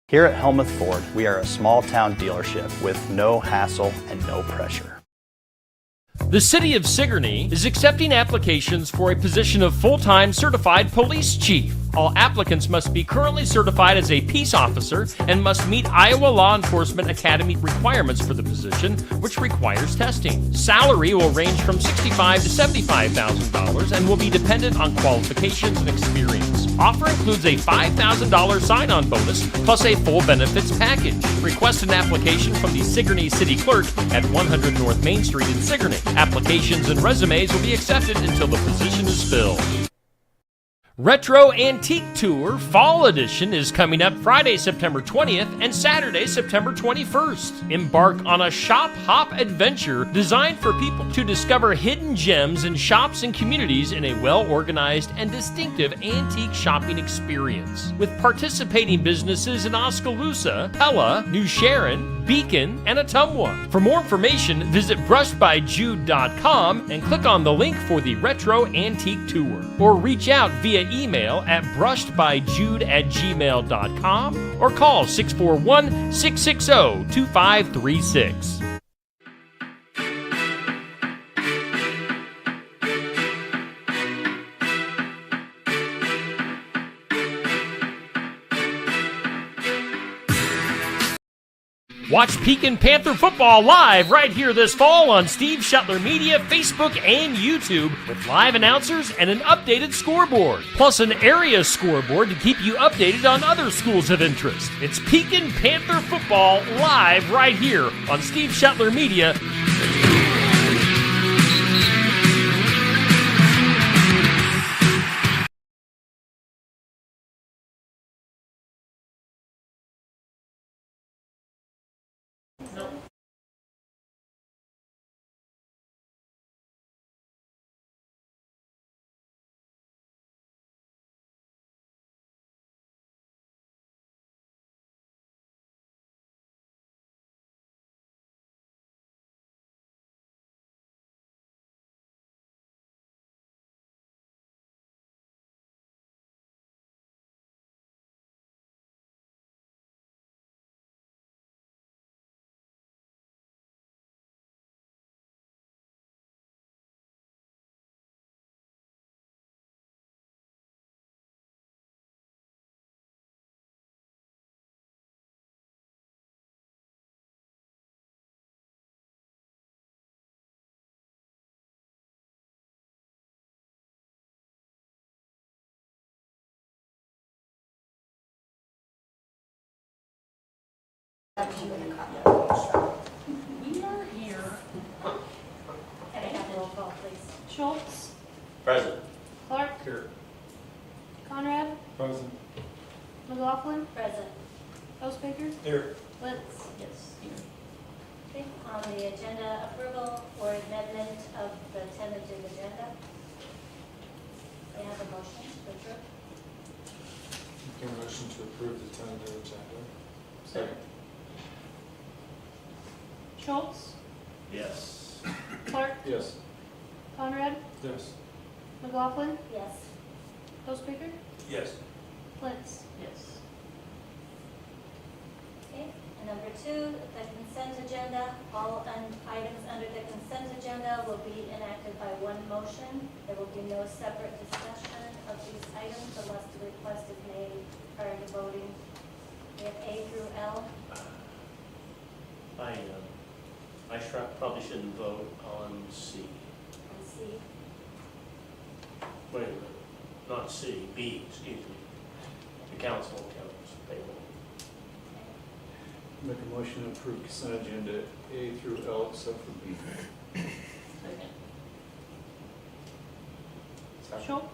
Here at Helmuth Ford, we are a small town dealership with no hassle and no pressure. The City of Sigourney is accepting applications for a position of full-time certified police chief. All applicants must be currently certified as a peace officer and must meet Iowa Law Enforcement Academy requirements for the position, which requires testing. Salary will range from $65,000 to $75,000 and will be dependent on qualifications and experience. Offer includes a $5,000 sign-on bonus plus a full benefits package. Request an application from the Sigourney City Clerk at 100 North Main Street in Sigourney. Applications and resumes will be accepted until the position is filled. Retro Antique Tour Fall Edition is coming up Friday, September 20th and Saturday, September 21st. Embark on a shop hop adventure designed for people to discover hidden gems in shops and communities in a well-organized and distinctive antique shopping experience. With participating businesses in Oskaloosa, Pella, New Sharon, Beacon, and Ottumwa. For more information, visit brushedbyjude.com and click on the link for the Retro Antique Tour. Or reach out via email at brushedbyjude@gmail.com or call 641-660-2536. Watch Pekin Panther football live right here this fall on Steve Shuttler Media, Facebook, and YouTube with live announcers and an updated scoreboard. Plus an area scoreboard to keep you updated on other schools of interest. It's Pekin Panther football live right here on Steve Shuttler Media. We are here. Can I have a roll call, please? Schultz, Present. Clark, Here. Conrad, Present. McLaughlin, Present. Oathbaker, Here. Lentz. Yes. Okay, on the agenda, approval or amendment of the tentative agenda. I have a motion to approve. Make a motion to approve the tentative agenda. Second. Schultz, Yes. Clark, Yes. Conrad, Yes. McLaughlin, Yes. Oathbaker, Yes. Lentz. Yes. Okay, and number two, the consent agenda. All items under the consent agenda will be enacted by one motion. There will be no separate discussion of these items unless the request is made prior to voting. We have A through L. I probably shouldn't vote on C. And C. Wait a minute, not C, B, excuse me. The council accounts payable. Make a motion to approve consent agenda A through L except for B. Schultz,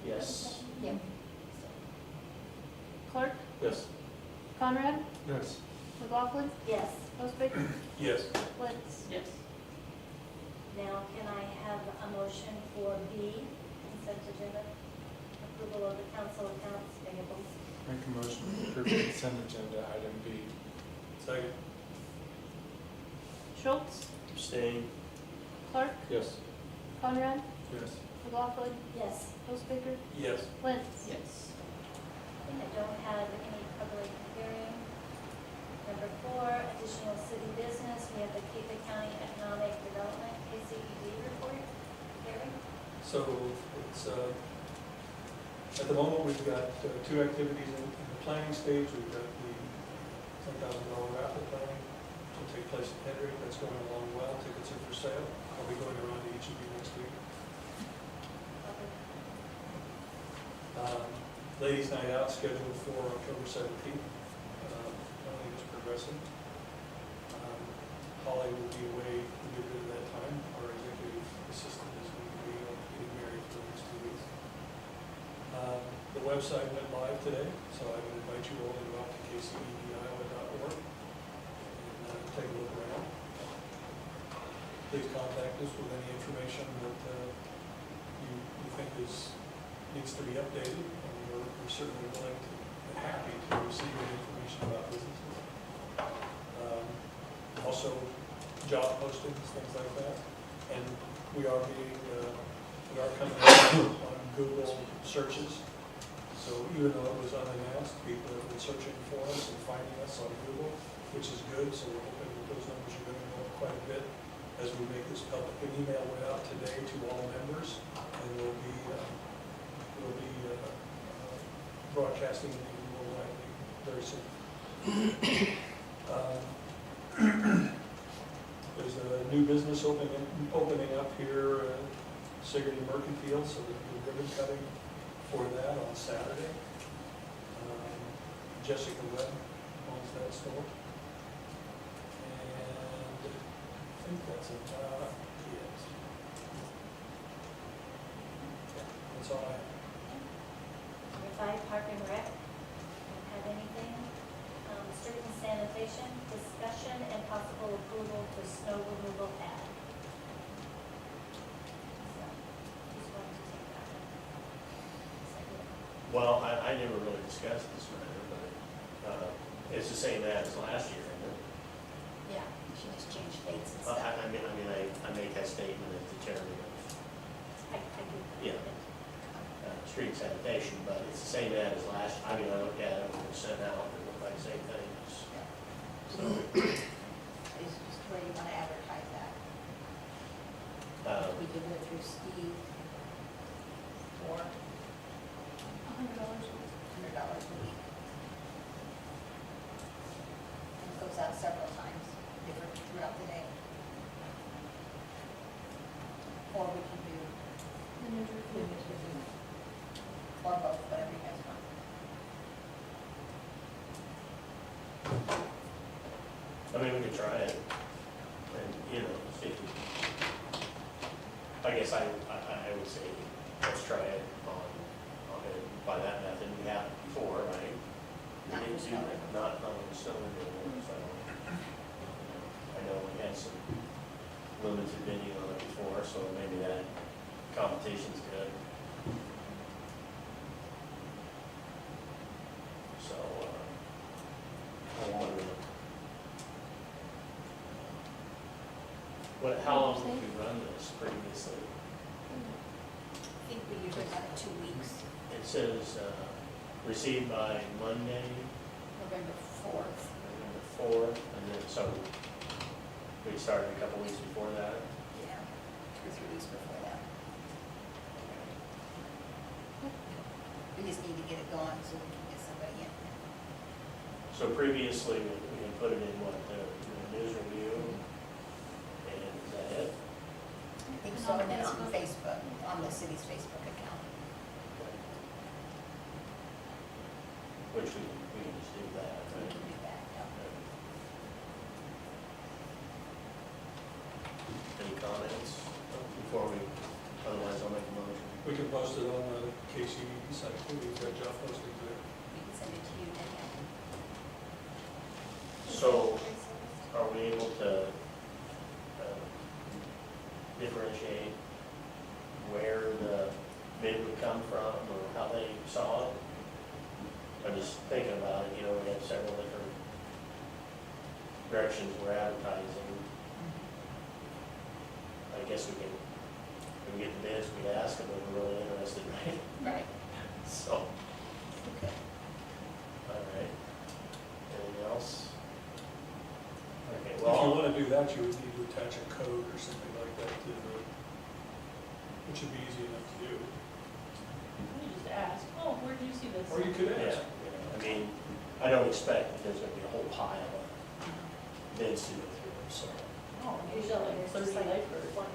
Yes. Yep. Clark, Yes. Conrad, Yes. McLaughlin, Yes. Oathbaker, Yes. Lentz. Yes. Now, can I have a motion for B, consent agenda? Approval of the council accounts payable. Make a motion to approve the consent agenda, item B. Second. Schultz, Abstain. Clark, Yes. Conrad, Yes. McLaughlin, Yes. Oathbaker, Yes. Lentz. Yes. I don't have any public It's, at the moment, we've got two activities in the planning stage. We've got the $10,000 raffle planning to take place in Hendrick. That's going along well. Tickets are for sale. I'll be going around to each of you next week. Ladies' Night Out scheduled for October 17th. Planning is progressing. Holly will be away a good bit of that time. Our executive assistant is going to be getting married for the next 2 weeks. The website went live today, so I would invite you all to go out to kcediowa.org and take a look around. Please contact us with any information that you think needs to be updated, and we're certainly willing to and happy to receive any information about businesses. Also, job postings, things like that. And we are coming up on Google searches. So even though it was unannounced, people have been searching for us and finding us on Google, which is good. So we're hoping that those numbers are going to go up quite a bit as we make this public. An email went out today to all members, and we'll be broadcasting it more widely very soon. There's a new business opening up here, Sigourney Mercantile, so there'll be ribbon cutting for that on Saturday. Jessica Webb owns that store. And I think that's about it. That's all I have. Number 5, Park and Rec. Don't have anything. Street and Sanitation, discussion and possible approval for snow removal ad. So, who's going to take that one? Well, I never really discussed this matter, but it's the same as last year, isn't it? Yeah, she just changed dates and I stuff. I make that statement as the chairman of I do. Yeah. Street sanitation, but it's the same ad as last, I looked at it when it was sent out, it looked like the same thing. So, It's just where you want to advertise that. We did it through Steve for $100 a week. And it goes out several times, different throughout the day. Or we can do, or both, whatever you guys want. we could try it, and, see if we, I guess I would say, let's try it on it by that method. We have it before, right? Not We did with too, snow. not on the snow removal, so. I know we had some limited bidding on it before, so maybe that competition's good. So, I wonder, how long have we run this previously? I think we usually have it 2 weeks, It says, received by Monday, November 4th. November 4th, and then, so we started a couple weeks before that. Yeah, 2 or 3 weeks before that. We just need to get it going so we can get somebody in. So previously, we had put it in what, the news review, and is that it? I think so, and then on Facebook, on the city's Facebook account. Which we can just do that, We right? can do that, yeah. Any comments before we, otherwise I'll make a motion. We can post it on the KCD site, too. We've got job postings there. We can send it to you, then, yeah. So, are we able to differentiate where the bid would come from or how they saw it? I'm just thinking about it, we have several different directions we're advertising. I guess we can get the bids, we ask them if we're really interested, right? Right. So, Okay. all right. Anything else? Okay, If you well, want to do that, you would need to attach a code or something like that to the, which would be easy enough to do. Or you could Yeah, ask. I mean, I don't expect that there's gonna be a whole pile of bids to go through, so. Usually it's just like one,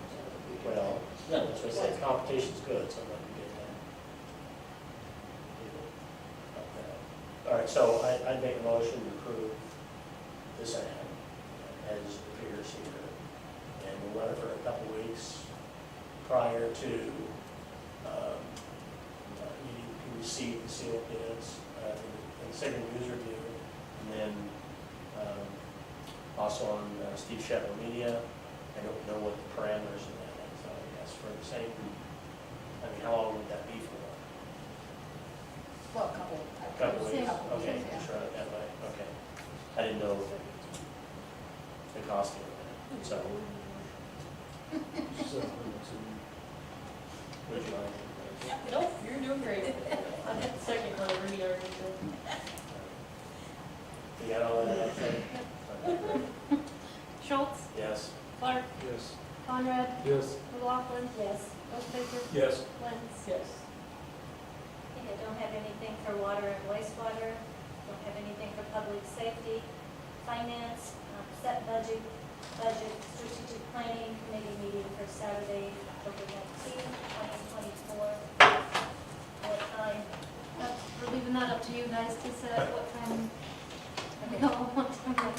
Well, no, that's what I said, competition's good, so I'm not gonna get that. All right, so I'd make a motion to approve this ad as appears here. And we'll run it for a couple weeks prior to, you receive the sealed bids, and second news review. And then, also on Steve Shetler Media. I don't know what the parameters of that is, so I guess for the same, I mean, how long would that be for? Well, a couple. Couple I'd say weeks, a couple okay, weeks, yeah. just run it that way, okay. I didn't know the costing of that, so, So, would you like? Nope, you're doing great. I'm at the second one, I read already. You got all that, okay? Okay, great. Schultz, Yes, Clark, yes. Conrad, Yes. McLaughlin, yes. Wolfbaker, Yes. Lentz. I think I don't have anything for water and wastewater, don't have anything for public safety, finance, set budget, strategic planning committee meeting for Saturday, October 19th, 2024. What time? We're leaving that up to you guys to set what time. No, what time.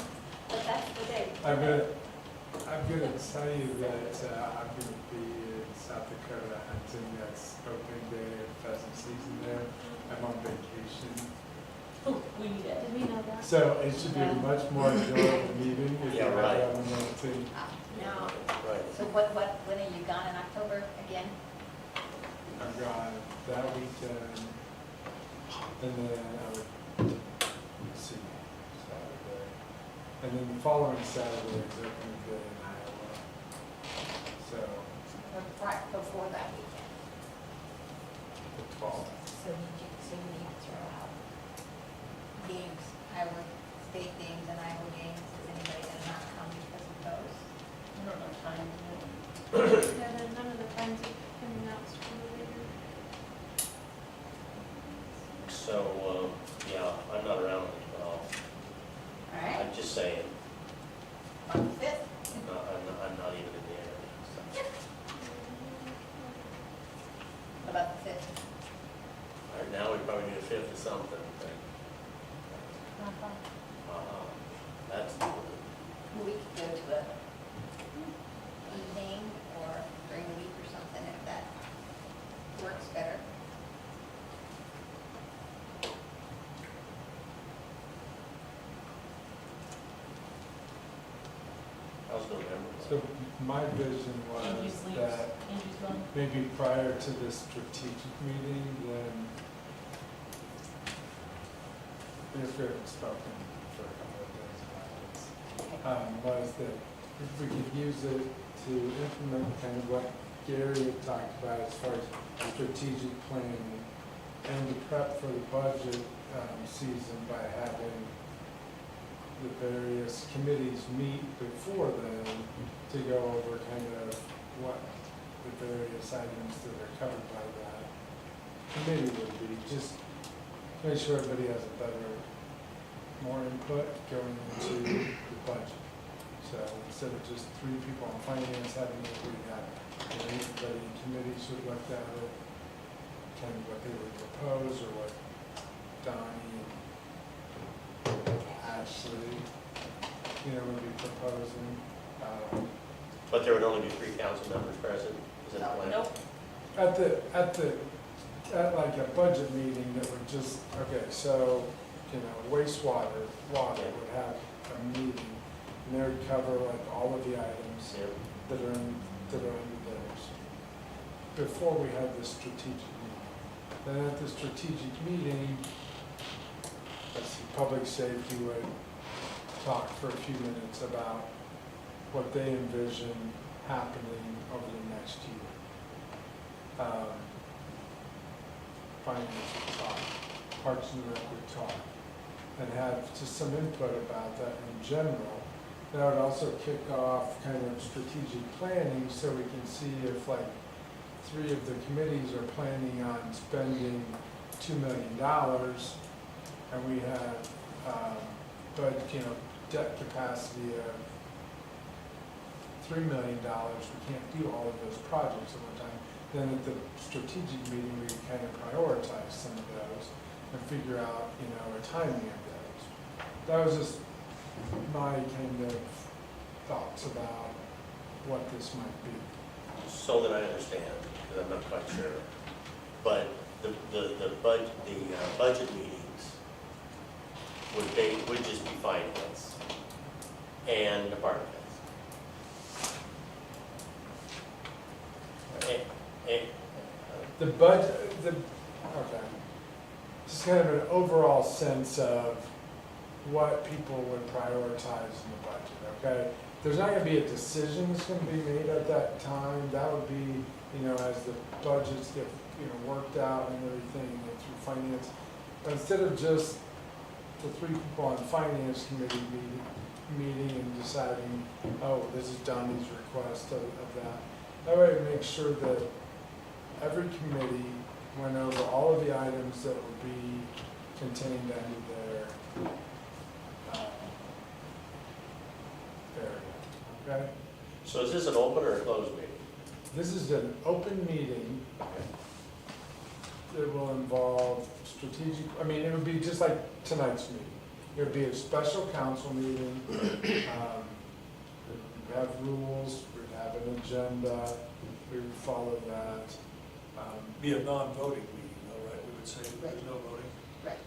But that's the date. I'm gonna tell you that I'm gonna be in South Dakota hunting. That's opening day of pheasant season there. I'm on vacation. We need it. Did we know that? So it should be a much more enjoyable meeting if Yeah, you're right. on the team. Now, right. so when are you gone in October again? I'm gone that weekend, and then I would see Saturday. And then the following Saturday is opening day in Iowa. So, Or right before that weekend? the 12th. So you need to throw out games, Iowa State games and Iowa games. Is anybody gonna not come because of those? I don't know time. Yeah, then none of the times are coming out school later. So, yeah, I'm not around on the 12th. All right, I'm just saying, on the 5th? I'm not even in the area. So. How about the 5th? Right now, we probably need a fifth or something, but, that's, We could go to a evening or during the week or something if that works better. how's November? So my vision was Angie sleeps. that Angie's gone. maybe prior to this strategic meeting, then if we haven't spoken for a couple of days about this, was that if we could use it to implement kind of what Gary had talked about as far as strategic planning and to prep for the budget season by having the various committees meet before then to go over kind of what the various items that are covered by that committee would be, just to make sure everybody has a better, more input going into the budget. So instead of just 3 people on finance having it, we got everybody in committee should look at it, kind of what they would propose or what Donnie and Ashley, would be proposing. But there would only be 3 council members present, is that the plan? Nope. At like a budget meeting that would just, okay, so, wastewater, water would have a meeting, and they would cover like all of the items Yeah. that are under theirs, before we had this strategic meeting. Then at the strategic meeting, let's see, public safety would talk for a few minutes about what they envision happening over the next year. Finance would talk, Parks and Rec would talk, and have just some input about that in general. That would also kick off kind of strategic planning, so we can see if like 3 of the committees are planning on spending $2 million, and we have, debt capacity of $3 million, we can't do all of those projects at one time. Then at the strategic meeting, we kind of prioritize some of those and figure out, a timing of those. That was just my kind of thoughts about what this might be. So that I understand, because I'm not quite sure, but the budget meetings would just be finance and department heads. The budget, okay. Just kind of an overall sense of what people would prioritize in the budget, okay? There's not gonna be a decision that's gonna be made at that time. That would be, as the budgets get, worked out and everything and through finance. But instead of just the three people on finance committee meeting and deciding, oh, this is Donnie's request of that. That way it makes sure that every committee went over all of the items that would be contained under their area, okay? So is this an open or a closed meeting? This is an open meeting. It will involve strategic, it would be just like tonight's meeting. It would be a special council meeting. We'd have rules, we'd have an agenda, we would follow that. Be a non-voting meeting, though, right? We would say there's no voting. Right.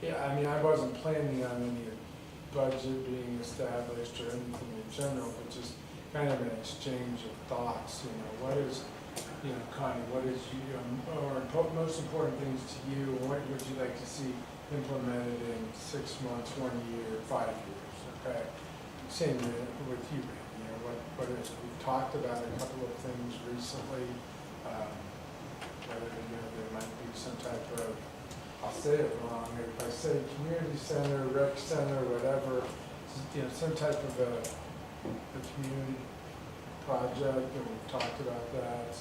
Yeah, I wasn't planning on any budget being established or anything in general, but just kind of an exchange of thoughts, what is, Connie, what is, or most important things to you, and what would you like to see implemented in 6 months, 1 year, 5 years, okay? Same with you, Randy, what is, we've talked about a couple of things recently, whether, there might be some type of, I'll say it wrong, if I say community center, rec center, whatever, some type of a community project, and we've talked about that.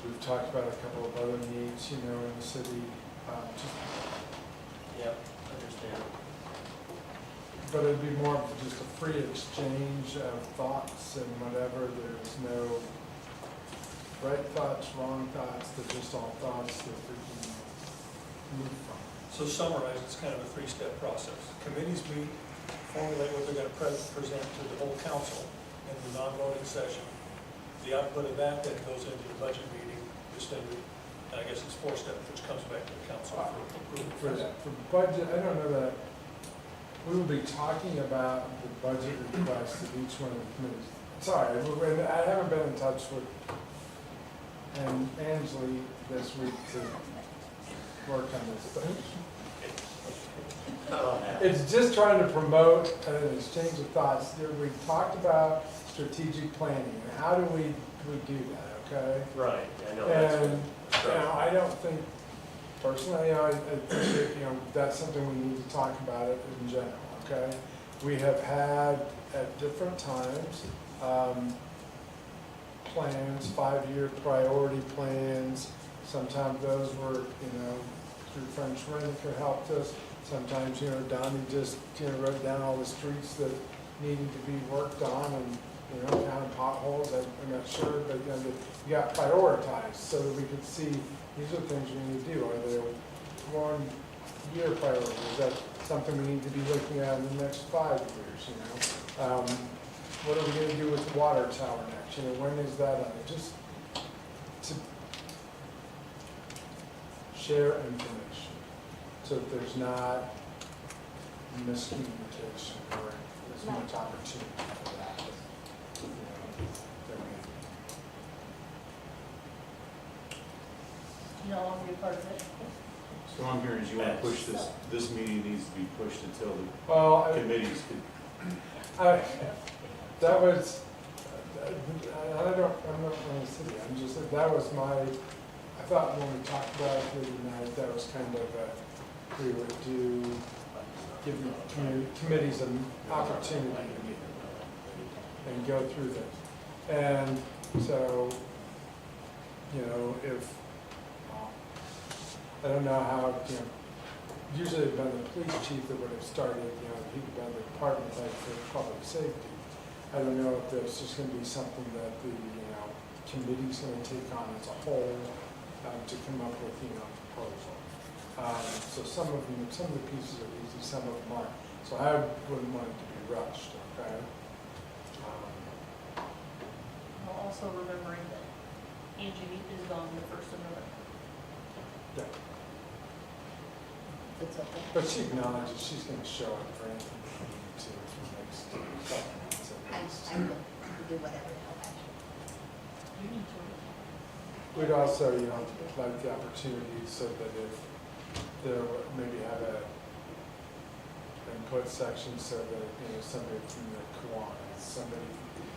We've talked about a couple of other needs, in the city. Yep, understand. But it'd be more of just a free exchange of thoughts and whatever. There's no right thoughts, wrong thoughts. They're just all thoughts that we can move from. So summarize, it's kind of a three-step process. Committees meet, formulate what they're gonna present to the whole council in the non-voting session. The output of that then goes into the budget meeting, which then, and I guess it's 4 steps, which comes back to the council for approval. For budget, I don't know that, we will be talking about the budget requests of each one of the committees. Sorry, I haven't been in touch with Angela this week to work on this, but it's just trying to promote an exchange of thoughts. We talked about strategic planning, and how do we do that, okay? Right, I know. And, I don't think, personally, I think that, that's something we need to talk about it in general, okay? We have had, at different times, plans, 5-year priority plans. Sometimes those were, through French Rennick helped us. Sometimes, Donnie just, wrote down all the streets that needed to be worked on and, counting potholes, I'm not sure, but, you got prioritized so that we could see, these are things we need to do. Are there 1-year priorities? Is that something we need to be looking at in the next 5 years, What are we gonna do with the water tower next? When is that on? Just to share information so that there's not miscommunication or as much opportunity for that. You no longer be part of it. So I'm hearing is you want to push this meeting needs to be pushed until Well, the committees could, that was, I'm not going to sit here, I'm just, that was I thought when we talked about it the other night, that was kind of we would give the committees an opportunity to meet and go through this. And so, if I don't know how, usually it'd been the police chief that would have started, he'd been the department head for public safety. I don't know if there's just gonna be something that the, committee's gonna take on as a whole, to come up with, a proposal. So some of the pieces are easy, some of them aren't. So I wouldn't want it to be rushed, okay? While also remembering that Angie is gone the 1st of November. Yeah. It's okay. But she acknowledges she's gonna show up for anything we need to for the next couple months at I least. will do whatever to help actually. You need to. We'd also, like the opportunity so that if there were, maybe have a input section so that, somebody from the Kiwanis, somebody,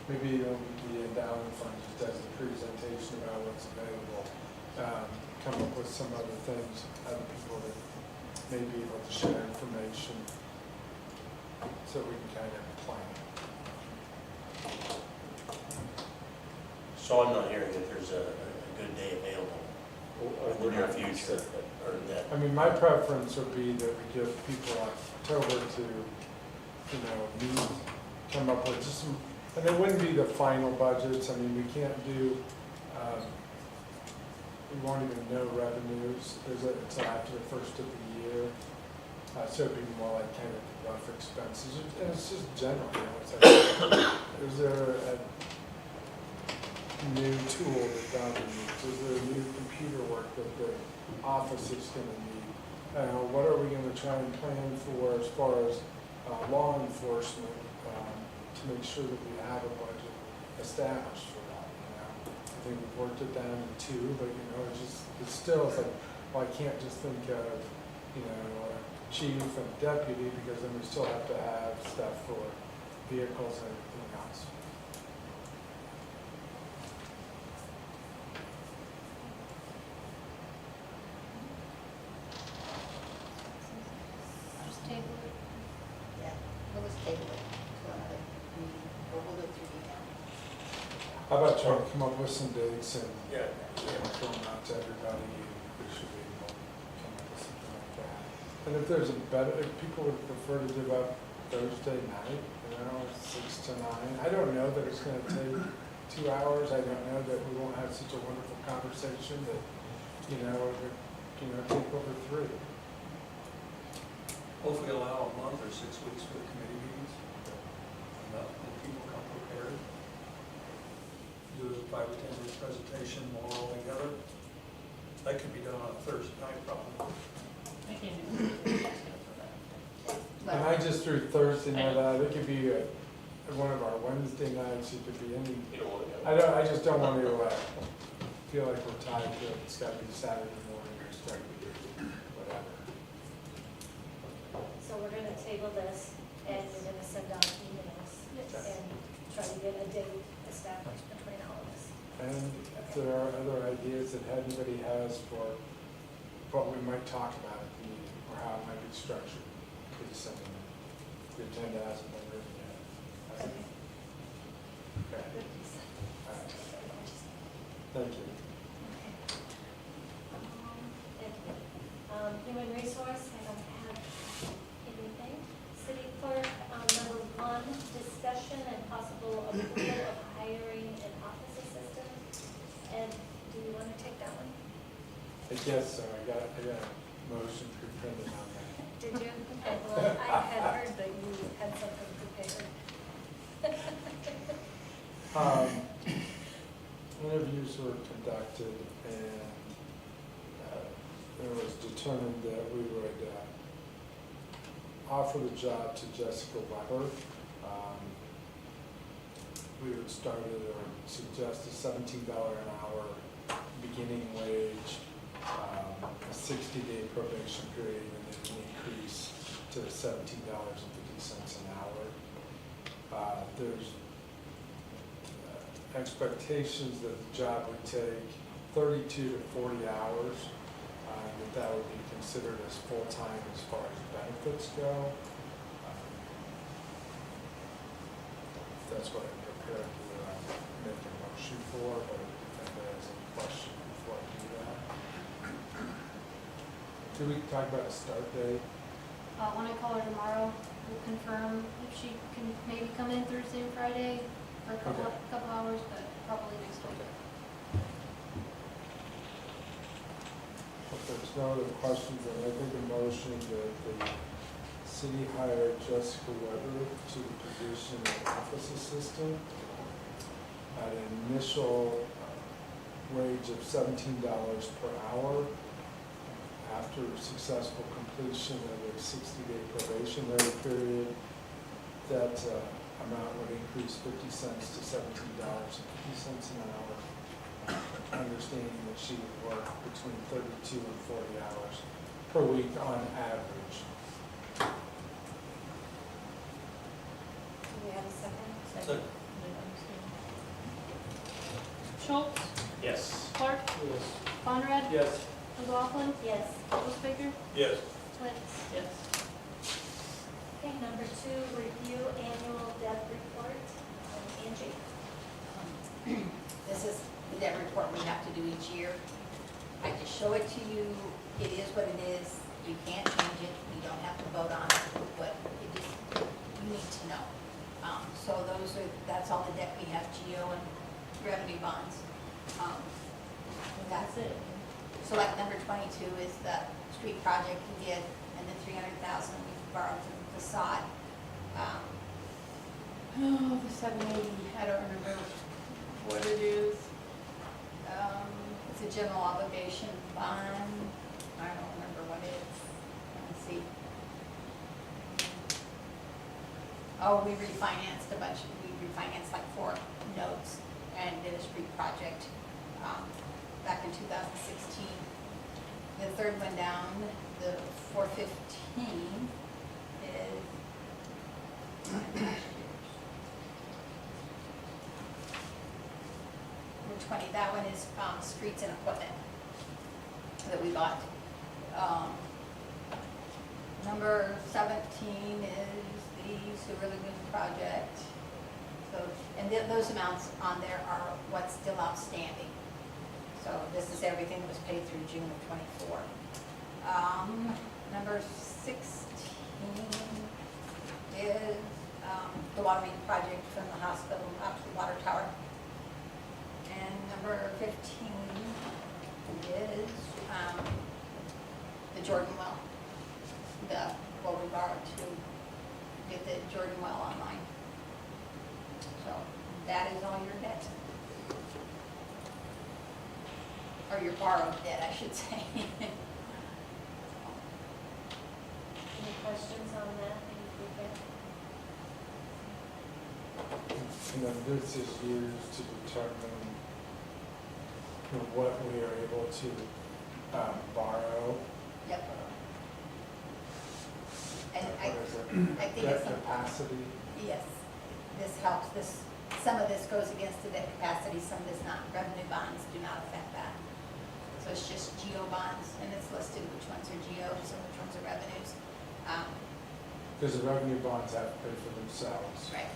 maybe the endowment fund just does a presentation about what's available, come up with some other things, other people that may be able to share information so we can kind of plan. So I'm not hearing that there's a good day available in the near future, or that, I mean, my preference would be that we give people October to, meet, come up with just some, and it wouldn't be the final budgets. I mean, we can't do, we won't even know revenues until after the first of the year. So it'd be more like kind of rough expenses, and it's just general, it's like, is there a new tool that Donna needs? Is there new computer work that the office is going to need? What are we going to try and plan for as far as law enforcement to make sure that we have a budget established for that? I think we've worked it down to 2, but it's still like, well, I can't just think of chief and deputy because then we still have to have stuff for vehicles and everything else. Just table it. Yeah, we'll just table it to another meeting, or we'll look through email. How about trying to come up with some dates and yeah, throw them out to everybody? We should be able to come up with something like that. And if there's if people would prefer to do about Thursday night, 6 to 9. I don't know that it's going to take 2 hours. I don't know that we won't have such a wonderful conversation that, it would, take over 3. Hopefully allow a month or 6 weeks for the committee meetings. Enough that people come prepared. Do a 5 or 10 minute presentation more all together. That could be done on a Thursday night probably. I can do it. And I just threw Thursday night out. It could be one of our Wednesday nights. It could be any. you don't want to go. I just don't want to feel like we're tied to it. It's got to be Saturday morning or start whatever. So we're gonna table this, and we're gonna send out emails and try to get a date established between all of us. And if there are other ideas that anybody has for what we might talk about at the meeting, or how it might be structured, please send them. The agenda hasn't been written yet. Has it? Okay. All right. Thank you. Thank you. Human resource, I don't have anything. City clerk, number 1, discussion and possible approval of hiring an office assistant. And do you want to take that one? I guess so. I got a motion pre-printed on that. Did you? Okay, well, I had heard that you had something prepared. Interviews were conducted, and it was determined that we would offer the job to Jessica Weber. We would start at or suggest a $17 an hour beginning wage, a 60-day probation period, and then an increase to $17.50 an hour. There's expectations that the job would take 32 to 40 hours, that would be considered as full-time as far as benefits go. That's what I'm prepared to make a motion for, but if anybody has any question before I do that. Do we talk about a start date? When I call her tomorrow, we'll confirm if she can maybe come in Thursday and Friday for a couple, Okay. couple hours, but probably next week. If there's no other questions, then I make a motion that the city hire Jessica Weber to the position of office assistant at an initial wage of $17 per hour. After successful completion of a 60-day probationary period, that amount would increase 50 cents to $17.50 an hour, understanding that she would work between 32 and 40 hours per week on average. Do we have a second? Second. Schultz, Yes. Clark, Yes. Conrad, Yes. McLaughlin, Yes. Hilstbaker, Yes. Lentz. Yes. Okay, number 2, review annual debt report. Angie. This is the debt report we have to do each year. I just show it to you, it is what it is, you can't change it, you don't have to vote on it, but it just, you need to know. So that's all the debt we have, GO and revenue bonds. That's it. So like number 22 is the street project we did, and the 300,000 we borrowed from facade. The 780, I don't remember what it is. It's a general obligation bond. I don't remember what it is. Let me see. Oh, we refinanced we refinanced like 4 notes and did a street project back in 2016. The third one down, the 415 is last year's. Number 20, that one is streets and equipment that we bought. Number 17 is the sewer lagoon project. So, and those amounts on there are what's still outstanding. So this is everything that was paid through June of '24. Number 16 is the water main project from the hospital up to the water tower. And number 15 is the Jordan well, what we borrowed to get the Jordan well online. So that is all your debt. Or your borrowed debt, I should say. Any questions on that? Any feedback? And then this is used to determine what we are able to borrow. Yep. And What is it? I think Debt it's, capacity. yes, this helps, some of this goes against the debt capacity, some does not. Revenue bonds do not affect that. So it's just GO bonds, and it's listed which ones are GOs and which ones are revenues. Because the revenue bonds have to pay for themselves. Right.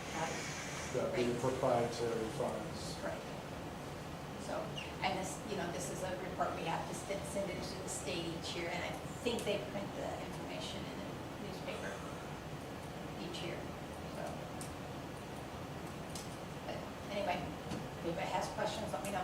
They'll be proprietary funds. Right. So, and this, this is a report we have to send it to the state each year, and I think they print the information in the newspaper each year, so. But anyway, if anybody has questions, let me know.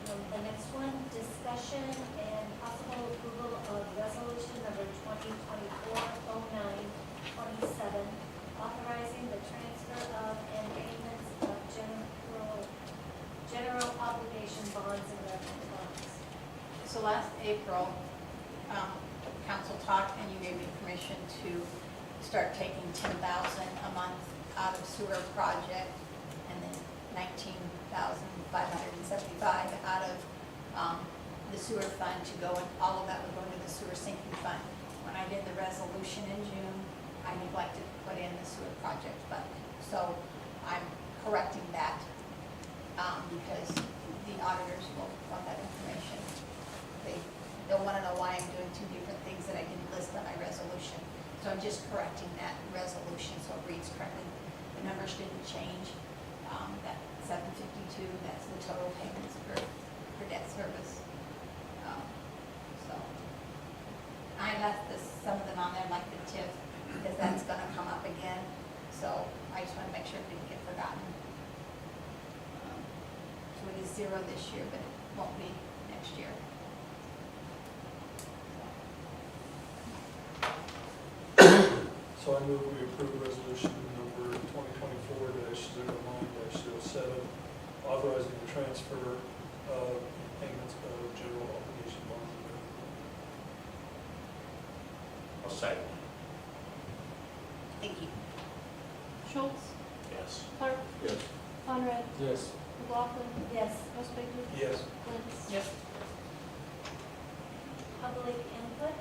The next one, discussion and possible approval of resolution number 2024-09-27, authorizing the transfer of and payments of general obligation bonds and revenue bonds. So last April, council talked and you gave me permission to start taking 10,000 a month out of sewer project and then 19,575 out of the sewer fund to go, and all of that would go into the sewer sinking fund. When I did the resolution in June, I neglected to put in the sewer project fund. So I'm correcting that because the auditors will want that information. They'll want to know why I'm doing 2 different things that I didn't list on my resolution. So I'm just correcting that resolution so it reads correctly. The numbers didn't change. That 752, that's the total payments for debt service. this year, but it won't be next year. So I move we approve resolution number 2024-09-07, authorizing the transfer of payments of general obligation bonds. I'll second. Thank you. Schultz, Yes. Clark, Yes. Conrad, Yes. McLaughlin, Yes. Spader, Yes. Lentz. Yes. Public input?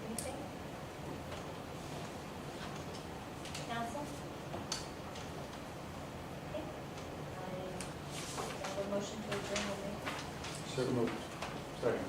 Anything? Council? Okay. I have a motion to adjourn the meeting. Second. Second.